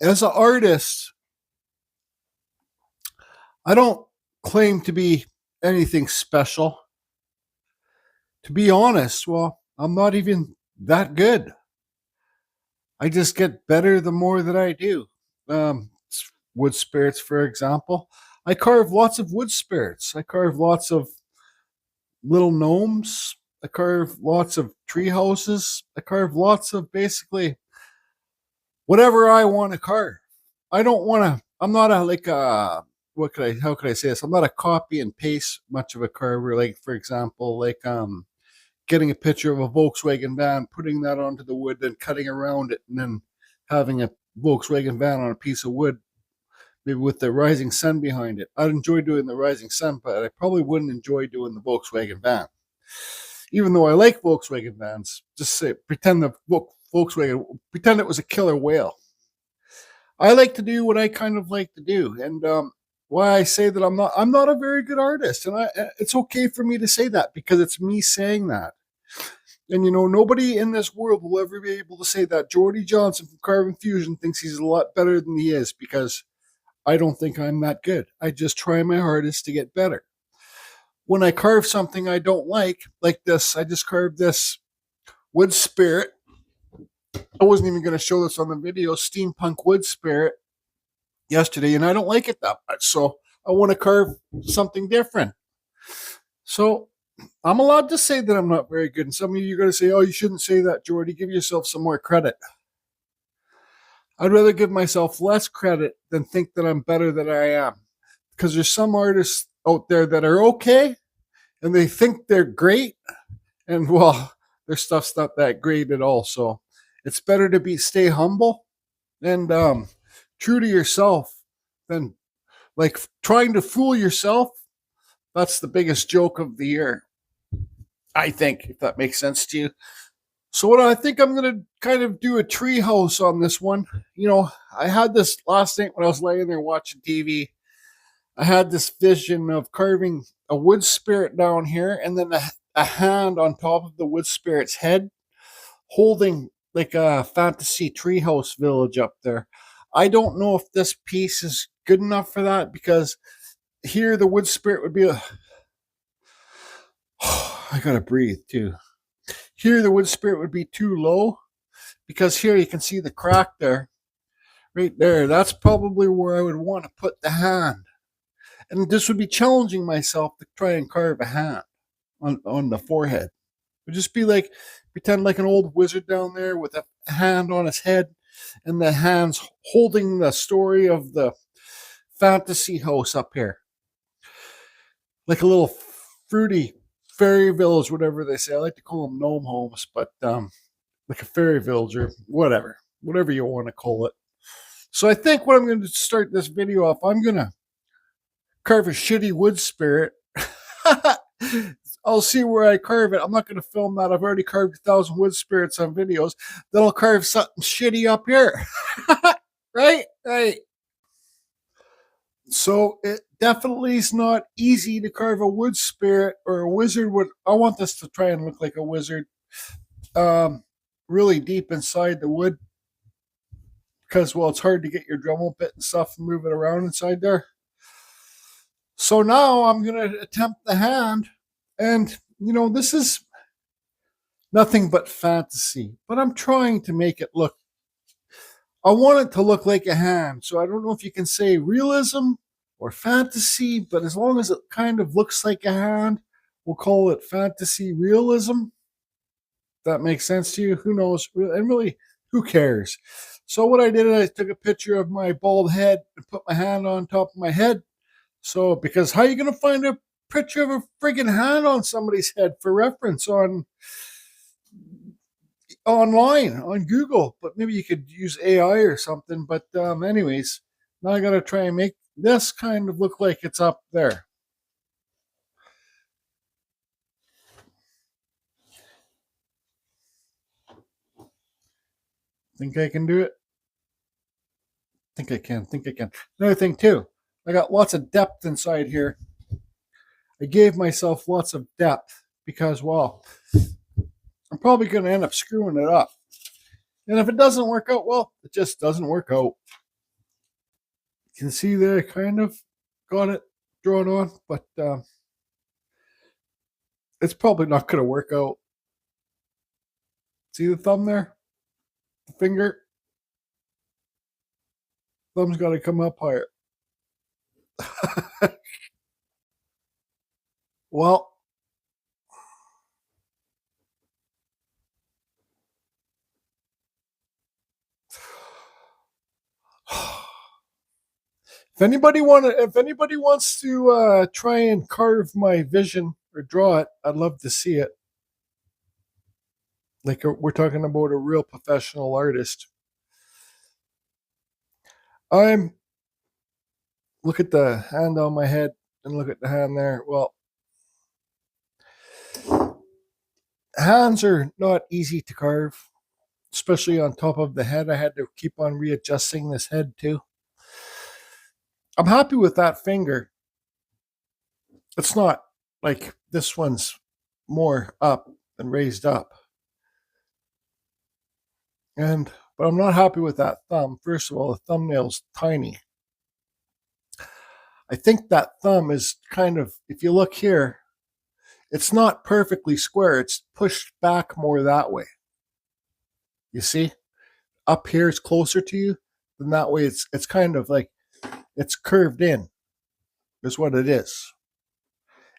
as an artist, I don't claim to be anything special. To be honest, well, I'm not even that good. I just get better the more that I do. Wood spirits, for example. I carve lots of wood spirits. I carve lots of little gnomes. I carve lots of tree houses. I carve lots of basically whatever I want to carve. I don't want to, I'm not a, like a, how could I say this? I'm not a copy and paste much of a carver. Like, for example, like, getting a picture of a Volkswagen van, putting that onto the wood, then cutting around it, and then having a Volkswagen van on a piece of wood, maybe with the rising sun behind it. I'd enjoy doing the rising sun, but I probably wouldn't enjoy doing the Volkswagen van. Even though I like Volkswagen vans, just say, pretend the Volkswagen, pretend it was a killer whale. I like to do what I kind of like to do. And why I say that I'm not a very good artist. And it's okay for me to say that because it's me saying that. And, you know, nobody in this world will ever be able to say that Jordy Johnson from Carving Fusion thinks he's a lot better than he is, because I don't think I'm that good. I just try my hardest to get better. When I carve something I don't like this, I just carved this wood spirit. I wasn't even going to show this on the video, steampunk wood spirit, yesterday, and I don't like it that much. So I want to carve something different. So I'm allowed to say that I'm not very good. And some of you are going to say, oh, you shouldn't say that, Jordy. Give yourself some more credit. I'd rather give myself less credit than think that I'm better than I am. Because there's some artists out there that are okay, and they think they're great. And, well, their stuff's not that great at all. So it's better to stay humble and true to yourself than like trying to fool yourself. That's the biggest joke of the year, I think, if that makes sense to you. So what I think I'm going to kind of do a tree house on this one. You know, I had this last night when I was laying there watching TV. I had this vision of carving a wood spirit down here and then a hand on top of the wood spirit's head holding like a fantasy treehouse village up there. I don't know if this piece is good enough for that, because here the wood spirit would be I gotta breathe too. Here the wood spirit would be too low, because here you can see the crack there. Right there. That's probably where I would want to put the hand. And this would be challenging myself to try and carve a hand on the forehead. It would just be like, pretend like an old wizard down there with a hand on his head, and the hands holding the story of the fantasy house up here. Like a little fruity fairy village, whatever they say. I like to call them gnome homes, but like a fairy village or whatever you want to call it. So I think what I'm going to start this video off, I'm going to carve a shitty wood spirit. I'll see where I carve it. I'm not going to film that. I've already carved 1,000 wood spirits on videos. Then I'll carve something shitty up here. Right? So it definitely is not easy to carve a wood spirit or a wizard. I want this to try and look like a wizard. Really deep inside the wood. Because, well, it's hard to get your Dremel bit and stuff and move it around inside there. So now I'm going to attempt the hand. And, you know, this is nothing but fantasy. But I'm trying to make it look. I want it to look like a hand. So I don't know if you can say realism or fantasy. But as long as it kind of looks like a hand, we'll call it fantasy realism. That makes sense to you? Who knows? And really, who cares? So what I did is I took a picture of my bald head and put my hand on top of my head. So, because how are you going to find a picture of a friggin' hand on somebody's head for reference online, on Google? But maybe you could use AI or something. But anyways, now I got to try and make this kind of look like it's up there. Think I can do it? Think I can. Another thing too, I got lots of depth inside here. I gave myself lots of depth because, well, I'm probably going to end up screwing it up. And if it doesn't work out, well, it just doesn't work out. can see there I kind of got it drawn on, but it's probably not going to work out. See the thumb there? The finger? Thumb's got to come up higher. Well, if anybody wants to try and carve my vision or draw it, I'd love to see it. Like we're talking about a real professional artist. Look at the hand on my head and look at the hand there. Well, hands are not easy to carve, especially on top of the head. I had to keep on readjusting this head too. I'm happy with that finger. It's not like this one's more up than raised up. But I'm not happy with that thumb. First of all, the thumbnail's tiny. I think that thumb is kind of, if you look here, it's not perfectly square. It's pushed back more that way. You see? Up here is closer to you. Then that way it's kind of like it's curved in, is what it is.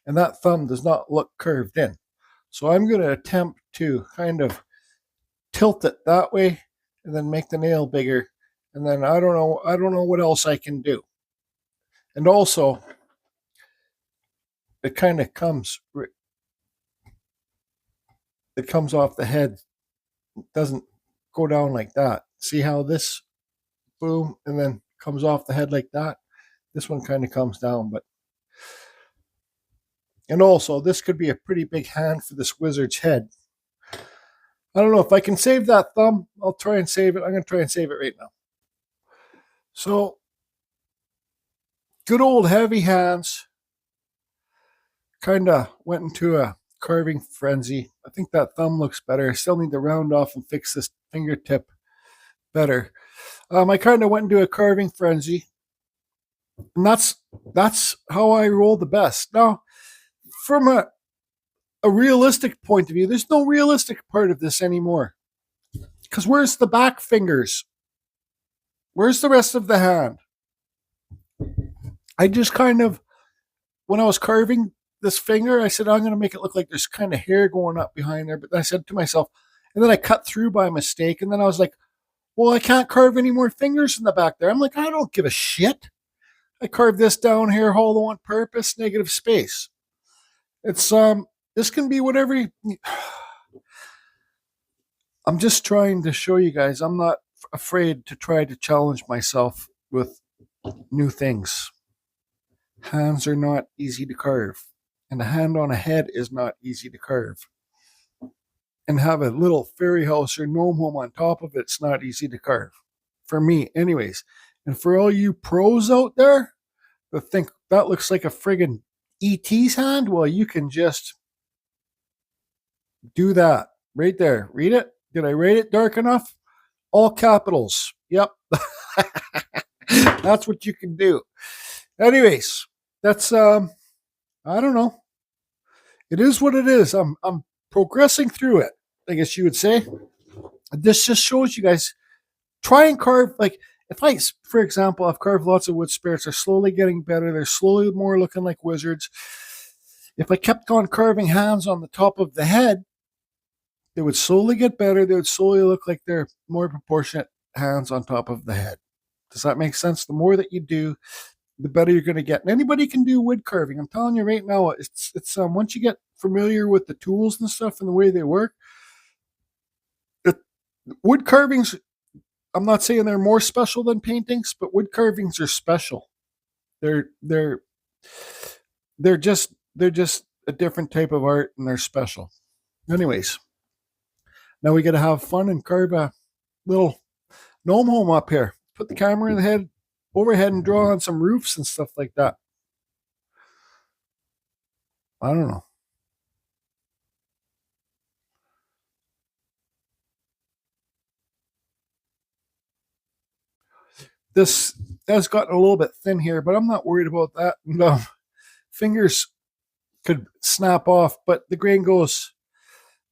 And that thumb does not look curved in. So I'm going to attempt to kind of tilt it that way and then make the nail bigger. And then I don't know what else I can do. And also, it kind of comes off the head. It doesn't go down like that. See how this boom and then comes off the head like that? This one kind of comes down, and also this could be a pretty big hand for this wizard's head. I don't know if I can save that thumb. I'll try and save it. I'm going to try and save it right now. So, good old heavy hands. Kind of went into a carving frenzy. I think that thumb looks better. I still need to round off and fix this fingertip better. I kind of went into a carving frenzy. And that's how I roll the best. Now, from a realistic point of view, there's no realistic part of this anymore. Because where's the back fingers? Where's the rest of the hand? I just kind of, when I was carving this finger, I said, I'm going to make it look like there's kind of hair going up behind there. But I said to myself, and then I cut through by mistake. And then I was like, well, I can't carve any more fingers in the back there. I'm like, I don't give a shit. I carved this down here hollow on purpose, negative space. It's, this can be whatever you, I'm just trying to show you guys I'm not afraid to try to challenge myself with new things. Hands are not easy to carve. And a hand on a head is not easy to carve. And have a little fairy house or gnome home on top of it's not easy to carve. For me, anyways. And for all you pros out there that think that looks like a friggin' ET's hand, well, you can just do that right there. Read it. Did I write it dark enough? All capitals. Yep. That's what you can do. Anyways, that's I don't know. It is what it is. I'm progressing through it, I guess you would say. This just shows you guys, try and carve, like, if I, for example, I've carved lots of wood spirits. They're slowly getting better. They're slowly more looking like wizards. If I kept on carving hands on the top of the head, they would slowly get better. They would slowly look like they're more proportionate hands on top of the head. Does that make sense? The more that you do, the better you're going to get. And anybody can do wood carving. I'm telling you right now, it's once you get familiar with the tools and stuff and the way they work, wood carvings, I'm not saying they're more special than paintings, but wood carvings are special. They're just a different type of art, and they're special. Anyways, now we got to have fun and carve a little gnome home up here. Put the camera in the head, overhead, and draw on some roofs and stuff like that. I don't know. This has gotten a little bit thin here, but I'm not worried about that. No, fingers could snap off, but the grain goes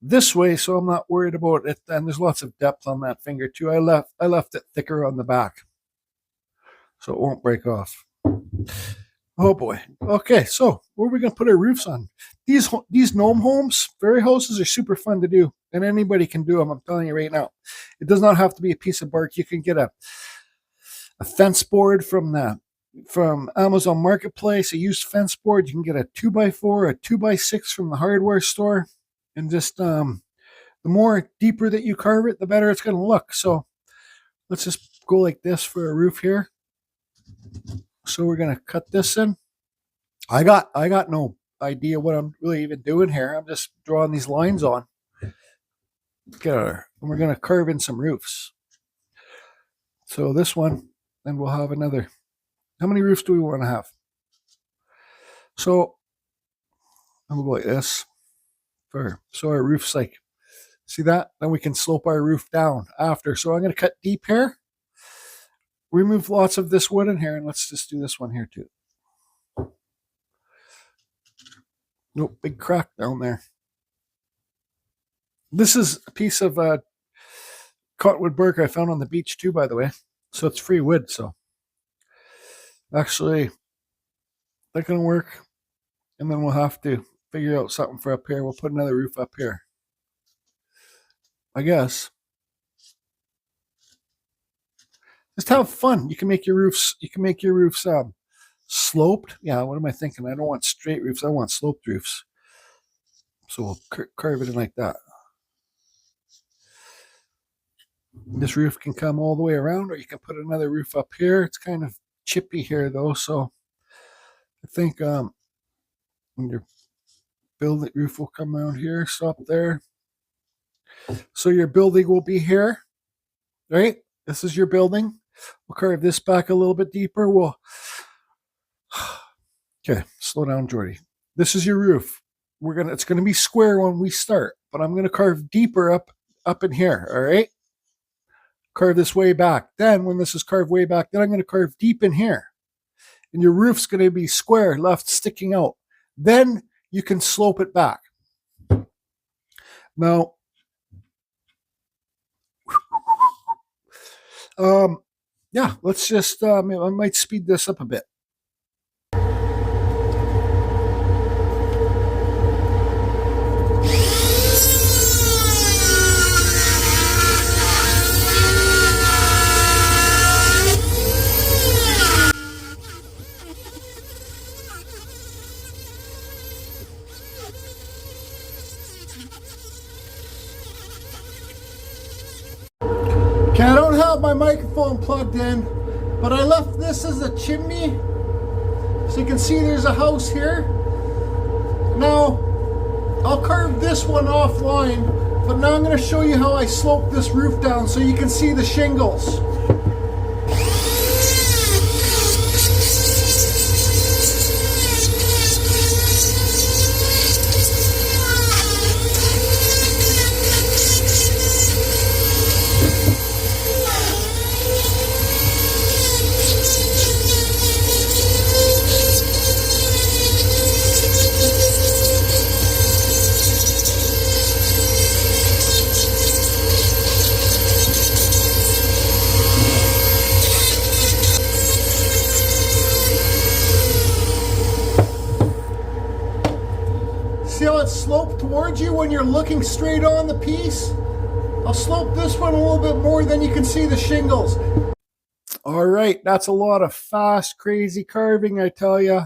this way, so I'm not worried about it. And there's lots of depth on that finger too. I left it thicker on the back, so it won't break off. Oh boy. Okay, so where are we gonna put our roofs on? These gnome homes, fairy houses, are super fun to do, and anybody can do them. I'm telling you right now. It does not have to be a piece of bark. You can get a fence board from Amazon Marketplace, a used fence board. You can get a 2x4, a 2x6 from the hardware store, and just the more deeper that you carve it, the better it's going to look. So let's just go like this for a roof here. So we're going to cut this in. I got no idea what I'm really even doing here. I'm just drawing these lines on. And we're going to carve in some roofs. So this one, and we'll have another. How many roofs do we want to have? So I'm going to go like this. So our roof's like, see that? Then we can slope our roof down after. So I'm going to cut deep here. Remove lots of this wood in here, and let's just do this one here too. Nope, big crack down there. This is a piece of cottonwood bark I found on the beach too, by the way. So it's free wood. So actually, that can work. And then we'll have to figure out something for up here. We'll put another roof up here, I guess. Just have fun. You can make your roofs. Sloped. Yeah. What am I thinking? I don't want straight roofs. I want sloped roofs. So we'll carve it in like that. This roof can come all the way around, or you can put another roof up here. It's kind of chippy here though, so I think when your building roof will come around here, stop there. So your building will be here, right? This is your building. We'll carve this back a little bit deeper. Okay, slow down, Jordy. This is your roof. It's gonna be square when we start, but I'm gonna carve deeper up in here. All right. Carve this way back. Then when this is carved way back, then I'm going to carve deep in here. And your roof's going to be square, left sticking out. Then you can slope it back. Now, yeah, let's just, I might speed this up a bit. Okay, I don't have my microphone plugged in, but I left this as a chimney. So you can see there's a house here. Now, I'll carve this one offline, but now I'm going to show you how I slope this roof down so you can see the shingles. See how it's sloped towards you when you're looking straight on the piece? I'll slope this one a little bit more, then you can see the shingles. All right, that's a lot of fast, crazy carving, I tell you.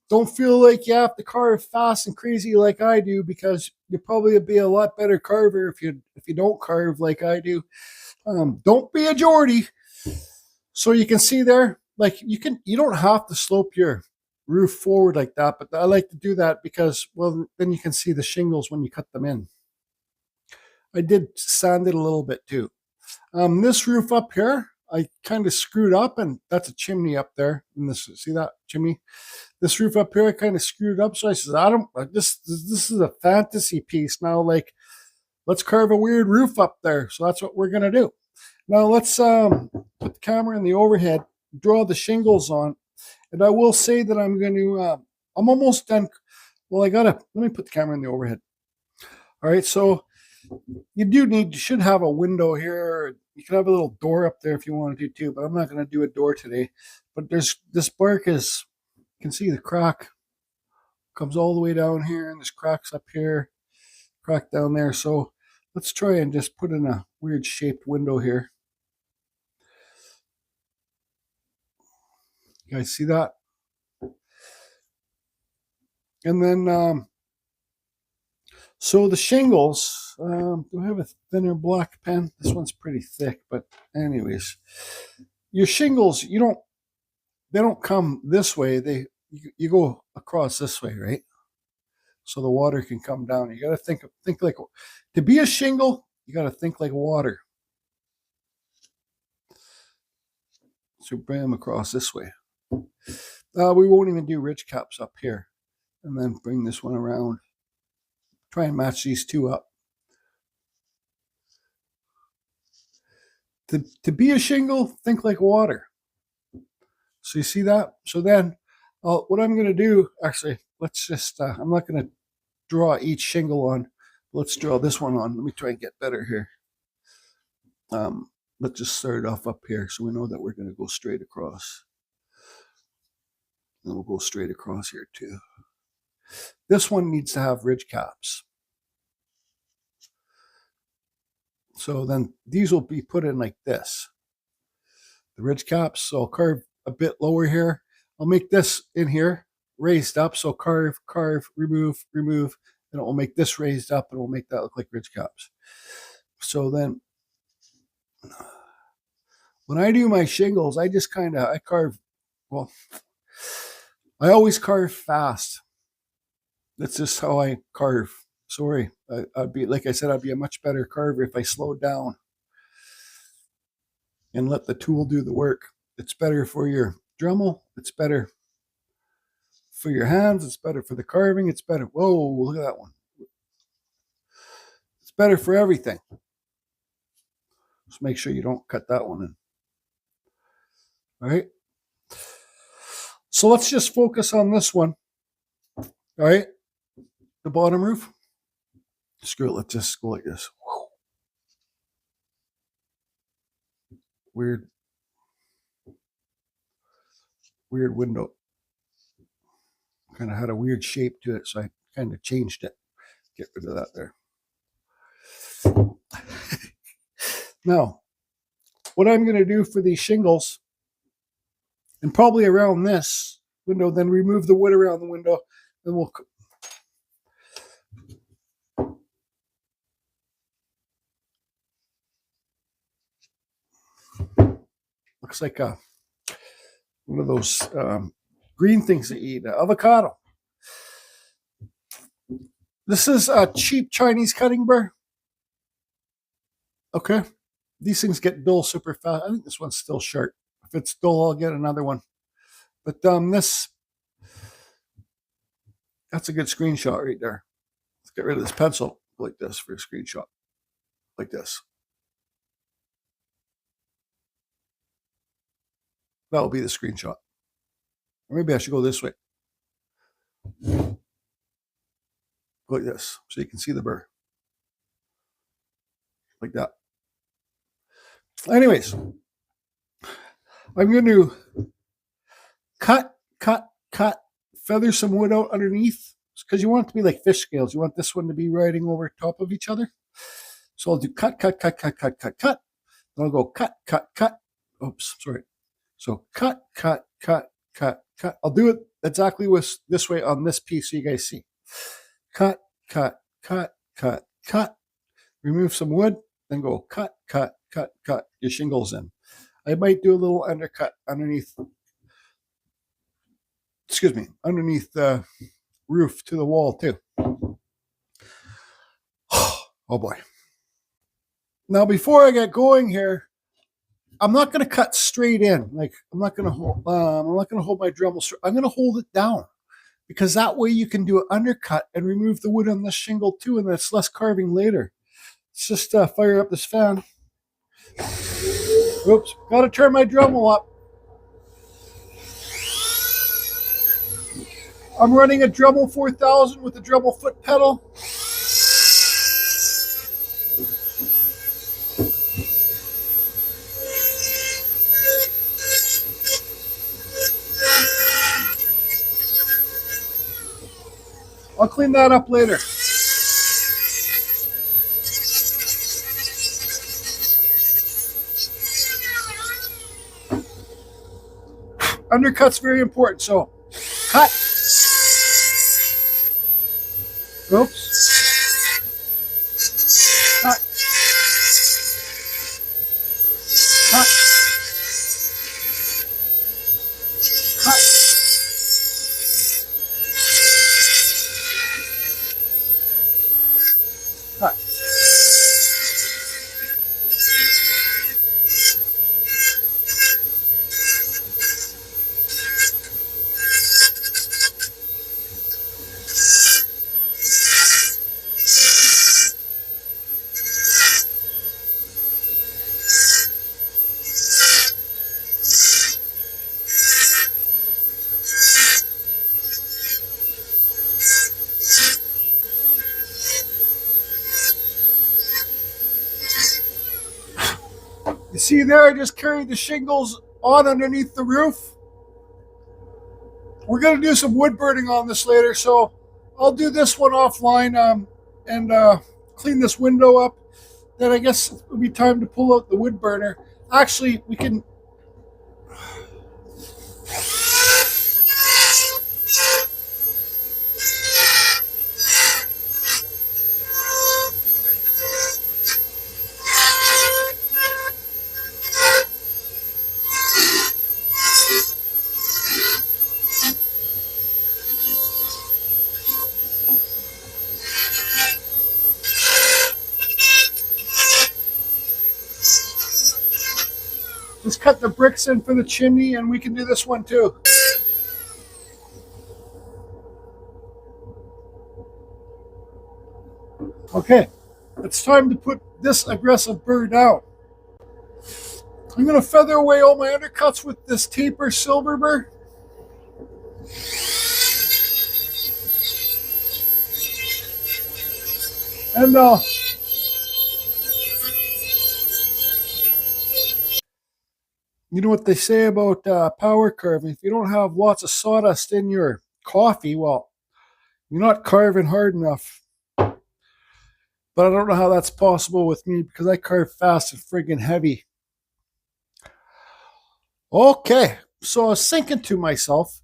Don't feel like you have to carve fast and crazy like I do, because you'll probably be a lot better carver if you don't carve like I do. Don't be a Geordie. So you can see there, like you don't have to slope your roof forward like that, but I like to do that because, well, then you can see the shingles when you cut them in. I did sand it a little bit too. This roof up here, I kind of screwed up, and that's a chimney up there. And see that chimney? This roof up here, I kind of screwed up. So I said, this is a fantasy piece now. Like, let's carve a weird roof up there. So that's what we're gonna do. Now let's put the camera in the overhead draw the shingles on. And I will say that I'm going to, I'm almost done. Well, let me put the camera in the overhead. All right, so you should have a window here. You can have a little door up there if you want to too, but I'm not going to do a door today. But this bark you can see the crack comes all the way down here, and there's cracks up here, crack down there. So let's try and just put in a weird shaped window here. You guys see that? And then, so the shingles, do I have a thinner black pen? This one's pretty thick, but anyways, your shingles, they don't come this way. You go across this way, right? So the water can come down. You got to think like, to be a shingle, you got to think like water. So bring them across this way. We won't even do ridge caps up here. And then bring this one around. Try and match these two up. To be a shingle, think like water. So you see that? So then what I'm going to do, actually, let's just, I'm not going to draw each shingle on. Let's draw this one on. Let me try and get better here. Let's just start it off up here so we know that we're going to go straight across. And we'll go straight across here too. This one needs to have ridge caps. So then these will be put in like this. The ridge caps, so I'll carve a bit lower here. I'll make this in here raised up. So carve, remove, and it will make this raised up and it will make that look like ridge caps. So then when I do my shingles, I just I carve, well, I always carve fast. That's just how I carve. Sorry, I'd be, like I said, I'd be a much better carver if I slowed down and let the tool do the work. It's better for your Dremel. It's better for your hands. It's better for the carving. It's better. Whoa, look at that one. It's better for everything. Just make sure you don't cut that one in. All right. So let's just focus on this one. All right. The bottom roof. Screw it. Let's just go like this. Weird window. Kind of had a weird shape to it, so I kind of changed it. Get rid of that there. Now, what I'm going to do for these shingles, and probably around this window, then remove the wood around the window, and we'll looks like one of those green things that you eat, avocado. This is a cheap Chinese cutting burr. Okay. These things get dull super fast. I think this one's still sharp. If it's dull, I'll get another one. But that's a good screenshot right there. Let's get rid of this pencil like this for a screenshot. Like this. That'll be the screenshot. Or maybe I should go this way. Like this, so you can see the burr. Like that. Anyways, I'm going to cut, feather some wood out underneath, because you want it to be like fish scales. You want this one to be riding over top of each other. So I'll do cut. Then I'll go cut. Oops, sorry. So cut. I'll do it exactly this way on this piece so you guys see. Cut. Remove some wood, then go cut your shingles in. I might do a little undercut underneath, underneath the roof to the wall too. Oh boy. Now before I get going here, I'm not going to cut straight in. Like I'm not going to hold my Dremel straight. I'm going to hold it down, because that way you can do an undercut and remove the wood on this shingle too, and that's less carving later. Let's just fire up this fan. Oops, got to turn my Dremel up. I'm running a Dremel 4000 with a Dremel foot pedal. I'll clean that up later. Undercut's very important, so cut. Oops. Cut. Cut. Cut. Cut. You see there, I just carried the shingles on underneath the roof. We're going to do some wood burning on this later, so I'll do this one offline and clean this window up. Then I guess it'll be time to pull out the wood burner. Actually, we can... Let's cut the bricks in for the chimney, and we can do this one too. Okay, it's time to put this aggressive burr down. I'm going to feather away all my undercuts with this taper silver burr. And you know what they say about power carving? If you don't have lots of sawdust in your coffee, well, you're not carving hard enough. But I don't know how that's possible with me because I carve fast and friggin' heavy. Okay, so I was thinking to myself,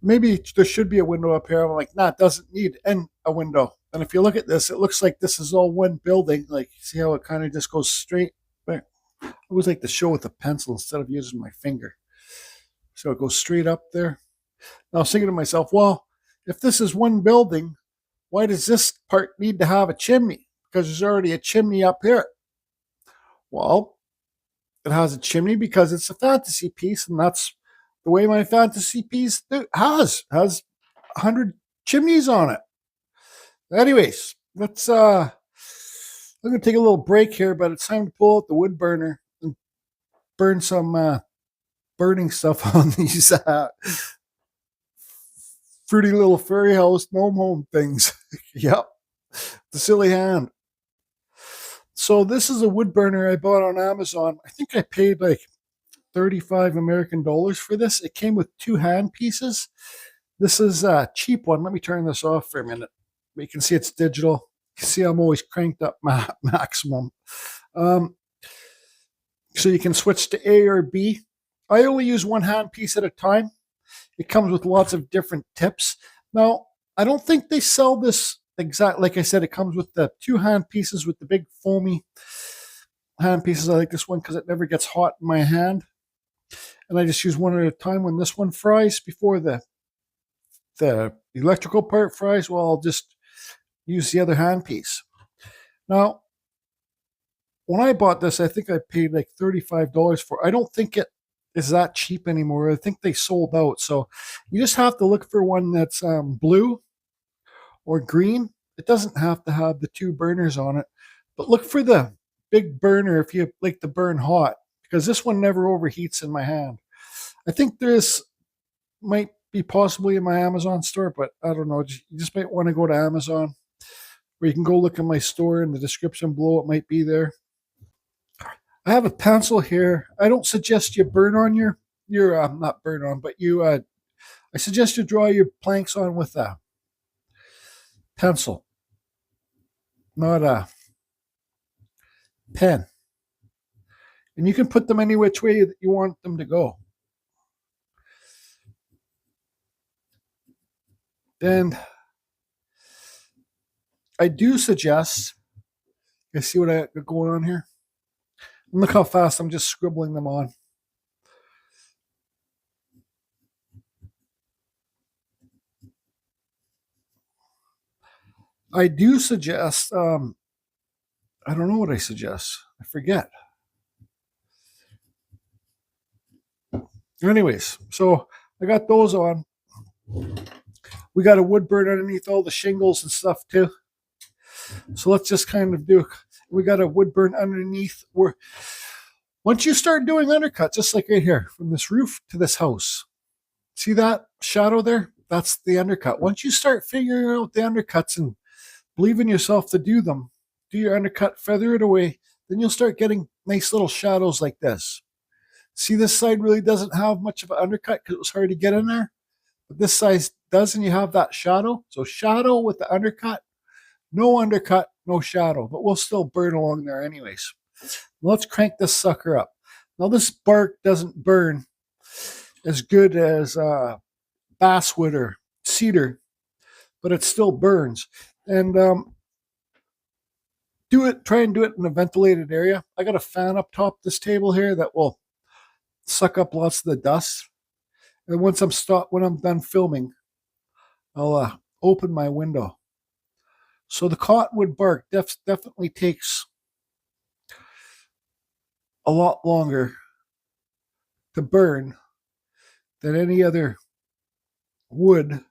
maybe there should be a window up here. I'm like, nah, it doesn't need a window. And if you look at this, it looks like this is all one building. Like, see how it kind of just goes straight? But I always like to show with a pencil instead of using my finger. So it goes straight up there. Now I was thinking to myself, well, if this is one building, why does this part need to have a chimney? Because there's already a chimney up here. Well, it has a chimney because it's a fantasy piece, and that's the way my fantasy piece has 100 chimneys on it. Anyways, let's I'm gonna take a little break here, but it's time to pull out the wood burner and burn some burning stuff on these fruity little furry house gnome home things. Yep, the silly hand. So this is a wood burner I bought on Amazon. I think I paid like 35 American dollars for this. It came with 2 hand pieces. This is a cheap one. Let me turn this off for a minute. You can see it's digital. You can see I'm always cranked up maximum. So you can switch to A or B. I only use 1 hand piece at a time. It comes with lots of different tips. Now, I don't think they sell this exact. Like I said, it comes with the 2 hand pieces with the big foamy hand pieces. I like this one because it never gets hot in my hand. And I just use one at a time. When this one fries before the electrical part fries, well, I'll just use the other hand piece. Now, when I bought this, I think I paid like $35 for it. I don't think it is that cheap anymore. I think they sold out. So you just have to look for one that's blue or green. It doesn't have to have the 2 burners on it, but look for the big burner if you like to burn hot, because this one never overheats in my hand. I think this might be possibly in my Amazon store, but I don't know. You just might want to go to Amazon, or you can go look in my store in the description below. It might be there. I have a pencil here. I don't suggest you burn on your not burn on, but I suggest you draw your planks on with a pencil, not a pen. And you can put them any which way that you want them to go. And I do suggest, you see what I got going on here? Look how fast I'm just scribbling them on. I do suggest, I don't know what I suggest. I forget. Anyways, so I got those on. We got a wood burn underneath all the shingles and stuff too. So let's just kind of we got a wood burn underneath. Once you start doing undercut, just like right here, from this roof to this house, see that shadow there? That's the undercut. Once you start figuring out the undercuts and believe in yourself to do them, do your undercut, feather it away, then you'll start getting nice little shadows like this. See, this side really doesn't have much of an undercut because it was hard to get in there. But this side does, and you have that shadow. So shadow with the undercut, no undercut, no shadow. But we'll still burn along there anyways. Let's crank this sucker up. Now this bark doesn't burn as good as basswood or cedar, but it still burns. And try and do it in a ventilated area. I got a fan up top this table here that will suck up lots of the dust. And when I'm done filming, I'll open my window. So the cottonwood bark definitely takes a lot longer to burn than any other wood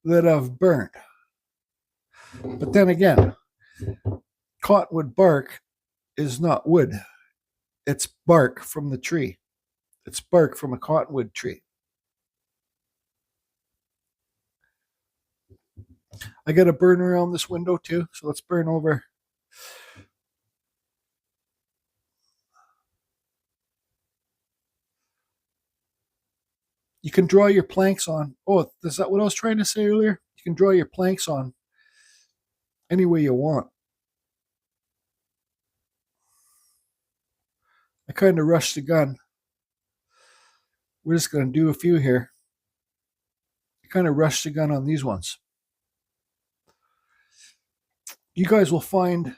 that I've burned. But then again, cottonwood bark is not wood. It's bark from the tree. It's bark from a cottonwood tree. I got a burn around this window too, so let's burn over. You can draw your planks on. Oh, is that what I was trying to say earlier? You can draw your planks on any way you want. I kind of rushed the gun. We're just going to do a few here. I kind of rushed the gun on these ones. You guys will find,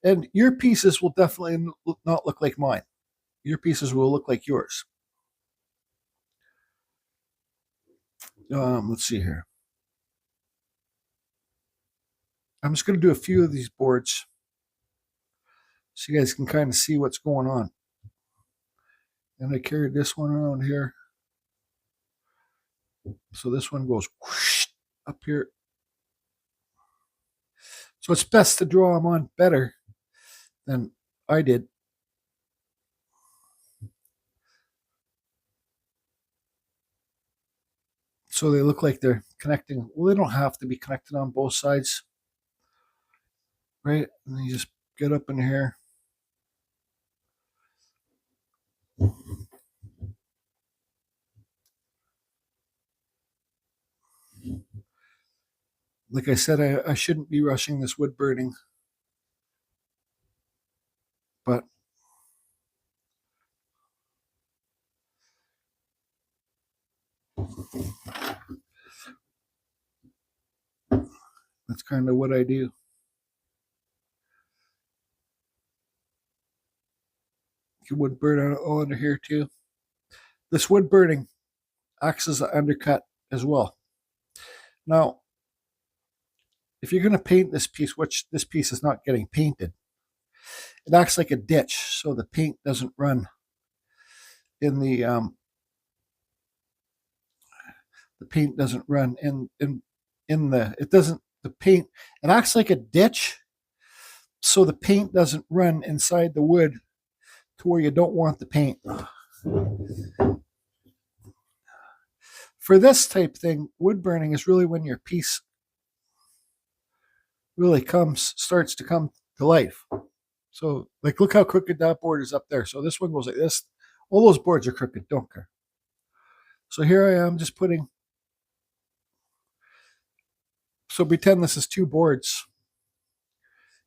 and your pieces will definitely not look like mine. Your pieces will look like yours. Let's see here. I'm just going to do a few of these boards so you guys can kind of see what's going on. And I carried this one around here. So this one goes whoosh, up here. So it's best to draw them on better than I did. So they look like they're connecting. Well, they don't have to be connected on both sides. Right? And then you just get up in here. Like I said, I shouldn't be rushing this wood burning. But that's kind of what I do. You would burn all under here too. This wood burning acts as an undercut as well. Now, if you're going to paint this piece, which this piece is not getting painted, it acts like a ditch, so the paint doesn't run in the paint doesn't run it acts like a ditch, so the paint doesn't run inside the wood to where you don't want the paint. For this type thing, wood burning is really when your piece really starts to come to life. So, like, look how crooked that board is up there. So this one goes like this. All those boards are crooked, don't care. So here I am just putting, so pretend this is 2 boards.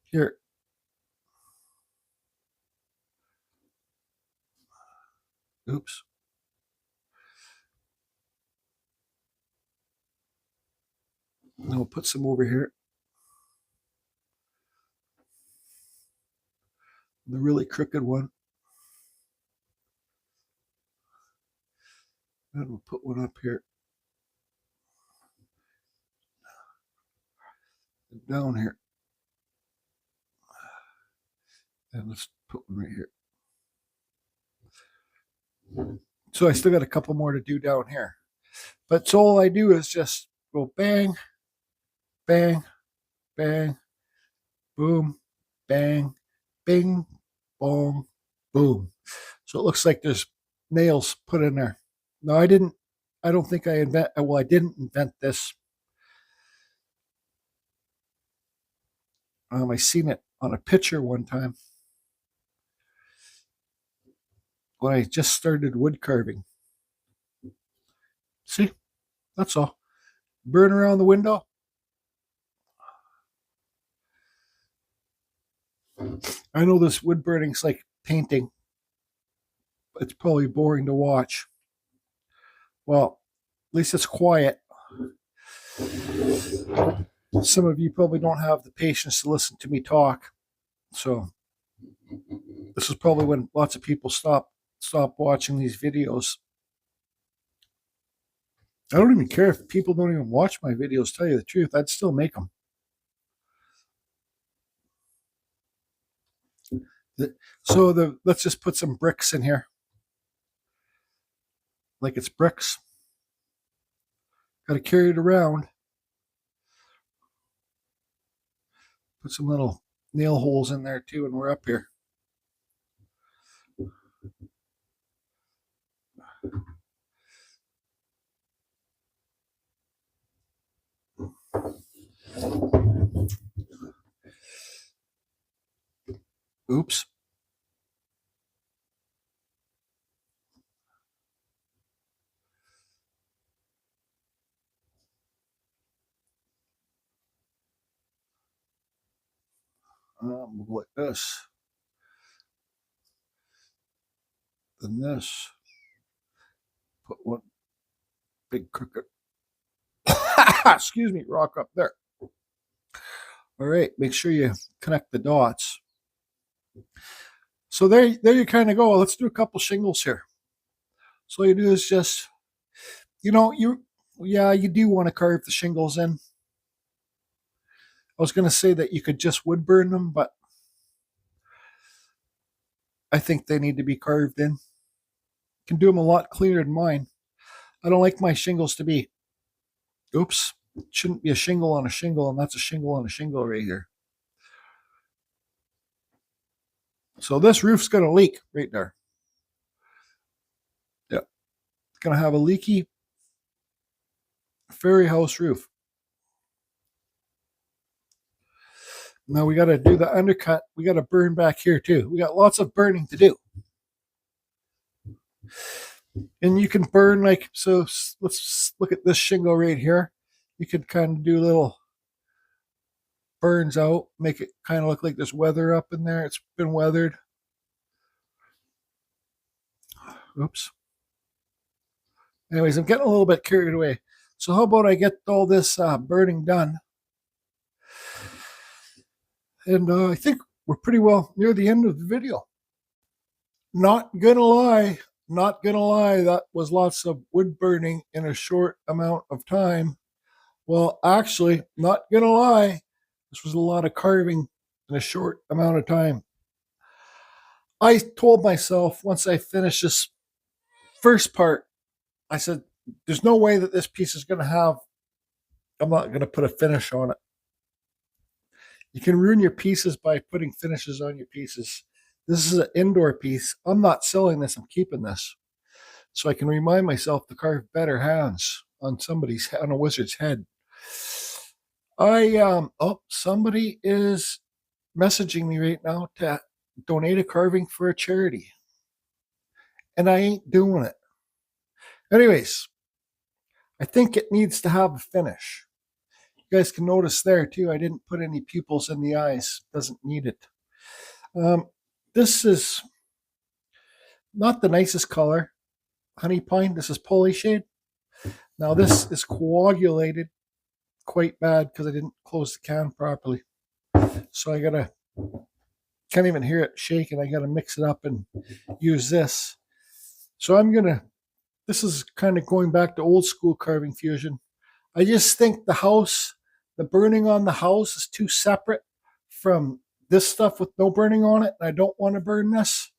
Here. Oops. And we'll put some over here. The really crooked one. And we'll put one up here. And down here. And let's put one right here. So I still got a couple more to do down here. But so all I do is just go bang, bang, bang, boom, bang, bing, bong, boom. So it looks like there's nails put in there. No, I didn't invent this. I seen it on a picture one time when I just started wood carving. See, that's all. Burn around the window. I know this wood burning's like painting. It's probably boring to watch. Well, at least it's quiet. Some of you probably don't have the patience to listen to me talk. So this is probably when lots of people stop watching these videos. I don't even care if people don't even watch my videos, tell you the truth. I'd still make them. So let's just put some bricks in here. Like it's bricks. Got to carry it around. Put some little nail holes in there too, and we're up here. Oops. We'll go like this. Then this. Put one big crooked. Excuse me, rock up there. All right, make sure you connect the dots. So there you kind of go. Let's do a couple shingles here. So all you do is just, you do want to carve the shingles in. I was going to say that you could just wood burn them, but I think they need to be carved in. You can do them a lot cleaner than mine. I don't like my shingles to be, oops, it shouldn't be a shingle on a shingle, and that's a shingle on a shingle right here. So this roof's going to leak right there. Yeah, it's going to have a leaky fairy house roof. Now we got to do the undercut. We got to burn back here too. We got lots of burning to do. And you can burn like, so let's look at this shingle right here. You could kind of do little burns out, make it kind of look like there's weather up in there. It's been weathered. Oops. Anyways, I'm getting a little bit carried away. So how about I get all this burning done? And I think we're pretty well near the end of the video. Not gonna lie, that was lots of wood burning in a short amount of time. Well, actually, not gonna lie, this was a lot of carving in a short amount of time. I told myself once I finished this first part, I said, there's no way that this piece is going to have, I'm not going to put a finish on it. You can ruin your pieces by putting finishes on your pieces. This is an indoor piece. I'm not selling this, I'm keeping this. So I can remind myself to carve better hands. somebody's on a wizard's head. Somebody is messaging me right now to donate a carving for a charity, and I ain't doing it. Anyways, I think it needs to have a finish. You guys can notice there too, I didn't put any pupils in the eyes. Doesn't need it. This is not the nicest color. Honey pine. This is pulley shade. Now this is coagulated quite bad because I didn't close the can properly. So I can't even hear it shaking. I gotta mix it up and use this. So this is kind of going back to old school carving fusion. I just think the burning on the house is too separate from this stuff with no burning on it. And I don't want to burn this.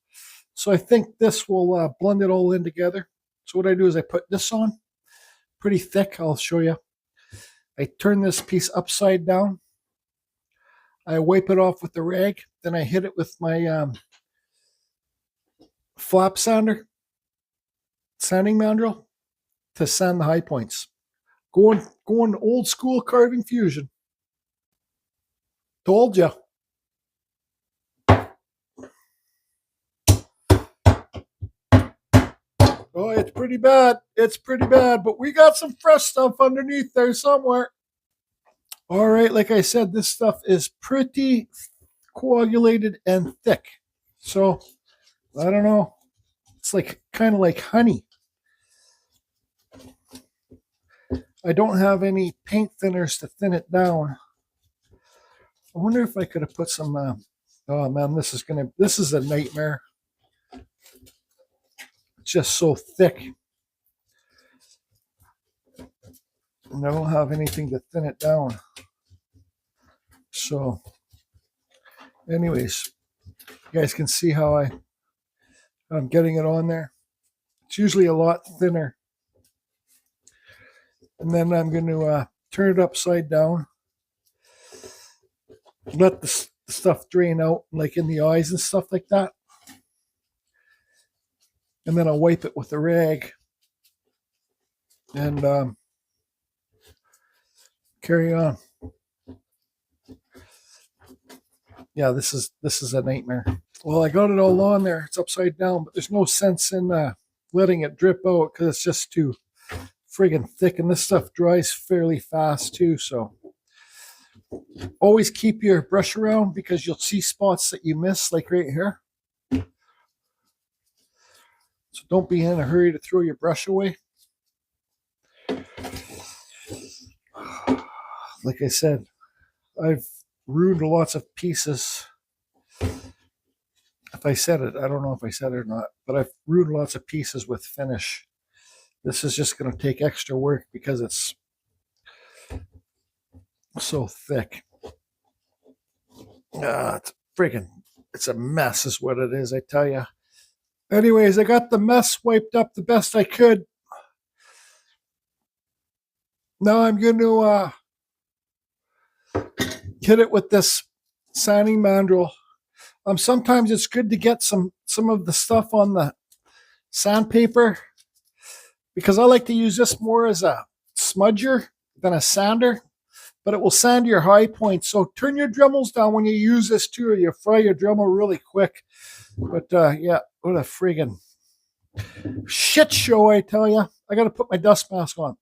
So I think this will blend it all in together. So what I do is I put this on pretty thick. I'll show you. I turn this piece upside down. I wipe it off with the rag. Then I hit it with my flap sanding mandrel to sand the high points. Going old school carving fusion. Told ya. Oh, it's pretty bad. It's pretty bad, but we got some fresh stuff underneath there somewhere. All right, like I said, this stuff is pretty coagulated and thick. So, I don't know. It's kind of like honey. I don't have any paint thinners to thin it down. I wonder if I could have put some, oh man, this is a nightmare. It's just so thick. And I don't have anything to thin it down. So, anyways, you guys can see how I'm getting it on there. It's usually a lot thinner. And then I'm going to turn it upside down. Let the stuff drain out, like in the eyes and stuff like that. And then I'll wipe it with a rag. And carry on. Yeah, this is a nightmare. Well, I got it all on there. It's upside down, but there's no sense in letting it drip out because it's just too friggin' thick, and this stuff dries fairly fast too. So always keep your brush around because you'll see spots that you miss, like right here. So don't be in a hurry to throw your brush away. Like I said, I've ruined lots of pieces. If I said it, I don't know if I said it or not, but I've ruined lots of pieces with finish. This is just going to take extra work because it's so thick. It's a mess is what it is, I tell you. Anyways, I got the mess wiped up the best I could. Now I'm going to hit it with this sanding mandrel. Sometimes it's good to get some of the stuff on the sandpaper because I like to use this more as a smudger than a sander, but it will sand your high points. So turn your Dremels down when you use this too, or you fry your Dremel really quick. But yeah, what a friggin' shit show, I tell you. I got to put my dust mask on.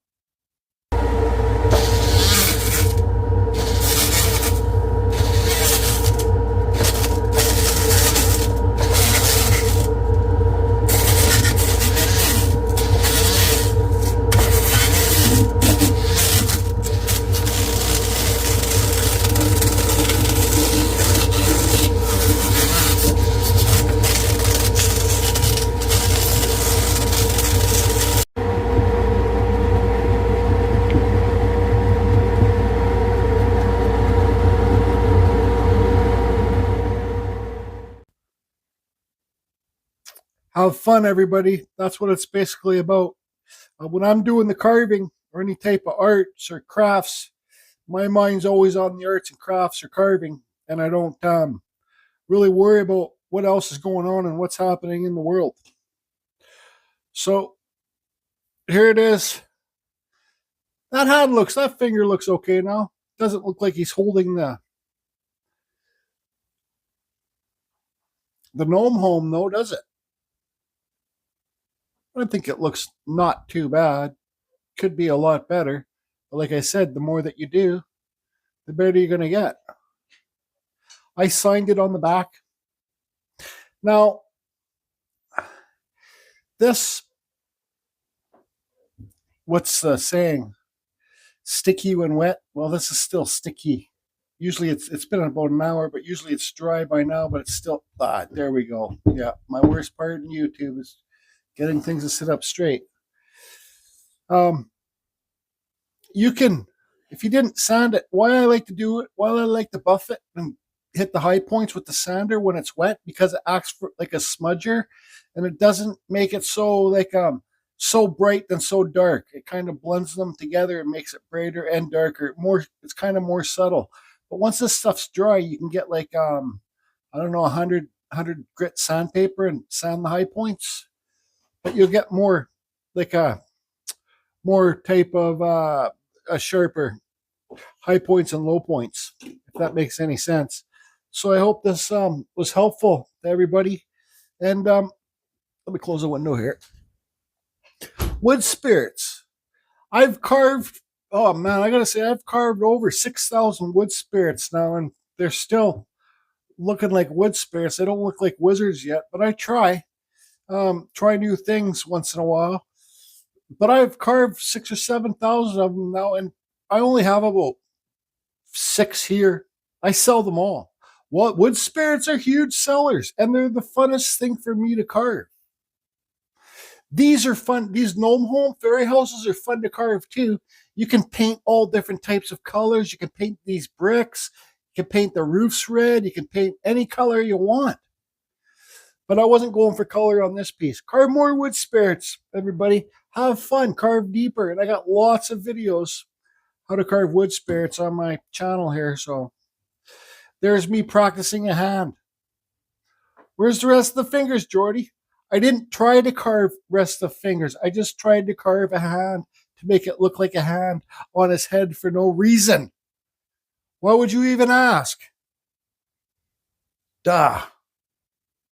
Have fun, everybody. That's what it's basically about. When I'm doing the carving or any type of arts or crafts, my mind's always on the arts and crafts or carving, and I don't really worry about what else is going on and what's happening in the world. So here it is. That finger looks okay now. Doesn't look like he's holding the gnome home though, does it? I think it looks not too bad. Could be a lot better. But like I said, the more that you do, the better you're going to get. I signed it on the back. Now, this, what's the saying? Sticky when wet. Well, this is still sticky. Usually it's been about an hour, but usually it's dry by now, but it's still, there we go. Yeah, my worst part in YouTube is getting things to sit up straight. You can, if you didn't sand it, why I like to buff it and hit the high points with the sander when it's wet, because it acts like a smudger, and it doesn't make it so so bright and so dark. It kind of blends them together and makes it brighter and darker. It's kind of more subtle. But once this stuff's dry, you can get I don't know, 100 grit sandpaper and sand the high points, but you'll get more type of a sharper high points and low points, if that makes any sense. So I hope this was helpful to everybody. And let me close the window here. Wood spirits. I've carved, oh man, I gotta say, I've carved over 6,000 wood spirits now, and they're still looking like wood spirits. They don't look like wizards yet, but I try new things once in a while. But I've carved 6,000 or 7,000 of them now, and I only have about 6 here. I sell them all. Wood spirits are huge sellers, and they're the funnest thing for me to carve. These are fun. These gnome home fairy houses are fun to carve too. You can paint all different types of colors. You can paint these bricks. You can paint the roofs red. You can paint any color you want. But I wasn't going for color on this piece. Carve more wood spirits, everybody. Have fun. Carve deeper. And I got lots of videos how to carve wood spirits on my channel here. So there's me practicing a hand. Where's the rest of the fingers, Jordy? I didn't try to carve rest of fingers. I just tried to carve a hand to make it look like a hand on his head for no reason. Why would you even ask? Duh.